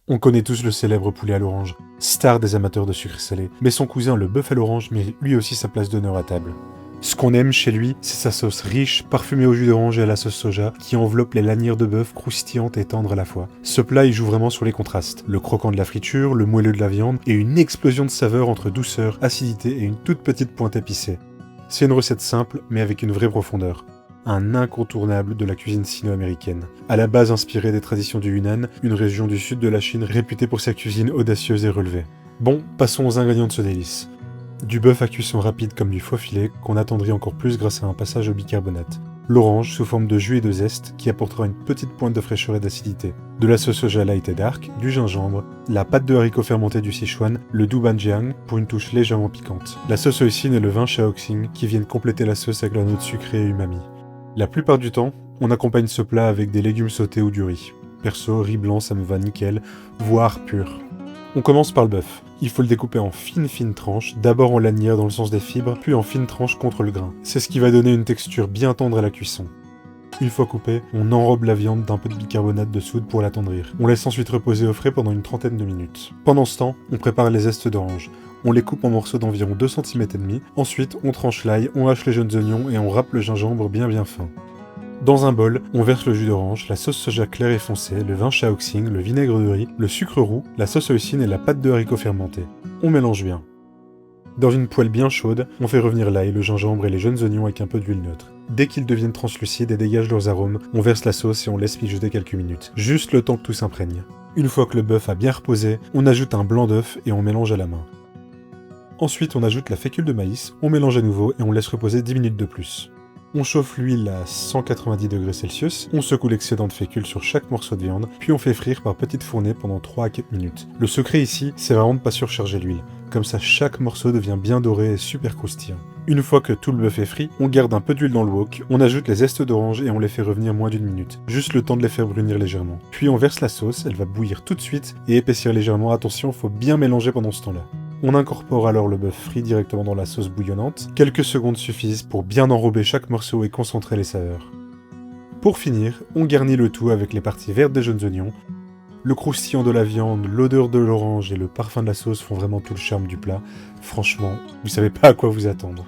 On connaît tous le célèbre poulet à l'orange, star des amateurs de sucre salé, mais son cousin le bœuf à l'orange mérite lui aussi sa place d'honneur à table. Ce qu'on aime chez lui, c'est sa sauce riche, parfumée au jus d'orange et à la sauce soja, qui enveloppe les lanières de bœuf croustillantes et tendres à la fois. Ce plat, il joue vraiment sur les contrastes. Le croquant de la friture, le moelleux de la viande, et une explosion de saveurs entre douceur, acidité et une toute petite pointe épicée. C'est une recette simple, mais avec une vraie profondeur. Un incontournable de la cuisine sino-américaine. À la base inspirée des traditions du Yunnan, une région du sud de la Chine réputée pour sa cuisine audacieuse et relevée. Bon, passons aux ingrédients de ce délice. Du bœuf à cuisson rapide comme du faux filet, qu'on attendrit encore plus grâce à un passage au bicarbonate. L'orange sous forme de jus et de zeste, qui apportera une petite pointe de fraîcheur et d'acidité. De la sauce soja light et dark, du gingembre, la pâte de haricots fermentés du Sichuan, le doubanjiang pour une touche légèrement piquante. La sauce hoisin et le vin shaoxing qui viennent compléter la sauce avec leur note sucrée et umami. La plupart du temps, on accompagne ce plat avec des légumes sautés ou du riz. Perso, riz blanc ça me va nickel, voire pur. On commence par le bœuf. Il faut le découper en fines tranches, d'abord en lanières dans le sens des fibres, puis en fines tranches contre le grain. C'est ce qui va donner une texture bien tendre à la cuisson. Une fois coupé, on enrobe la viande d'un peu de bicarbonate de soude pour l'attendrir. On laisse ensuite reposer au frais pendant une trentaine de minutes. Pendant ce temps, on prépare les zestes d'orange. On les coupe en morceaux d'environ 2 cm et demi. Ensuite, on tranche l'ail, on hache les jeunes oignons et on râpe le gingembre bien fin. Dans un bol, on verse le jus d'orange, la sauce soja claire et foncée, le vin shaoxing, le vinaigre de riz, le sucre roux, la sauce hoisin et la pâte de haricots fermentés. On mélange bien. Dans une poêle bien chaude, on fait revenir l'ail, le gingembre et les jeunes oignons avec un peu d'huile neutre. Dès qu'ils deviennent translucides et dégagent leurs arômes, on verse la sauce et on laisse mijoter quelques minutes, juste le temps que tout s'imprègne. Une fois que le bœuf a bien reposé, on ajoute un blanc d'œuf et on mélange à la main. Ensuite, on ajoute la fécule de maïs, on mélange à nouveau et on laisse reposer 10 minutes de plus. On chauffe l'huile à 190 degrés Celsius, on secoue l'excédent de fécule sur chaque morceau de viande, puis on fait frire par petites fournées pendant 3 à 4 minutes. Le secret ici, c'est vraiment de pas surcharger l'huile. Comme ça, chaque morceau devient bien doré et super croustillant. Une fois que tout le bœuf est frit, on garde un peu d'huile dans le wok, on ajoute les zestes d'orange et on les fait revenir moins d'une minute, juste le temps de les faire brunir légèrement. Puis on verse la sauce, elle va bouillir tout de suite et épaissir légèrement, attention, faut bien mélanger pendant ce temps-là. On incorpore alors le bœuf frit directement dans la sauce bouillonnante. Quelques secondes suffisent pour bien enrober chaque morceau et concentrer les saveurs. Pour finir, on garnit le tout avec les parties vertes des jeunes oignons. Le croustillant de la viande, l'odeur de l'orange et le parfum de la sauce font vraiment tout le charme du plat. Franchement, vous savez pas à quoi vous attendre.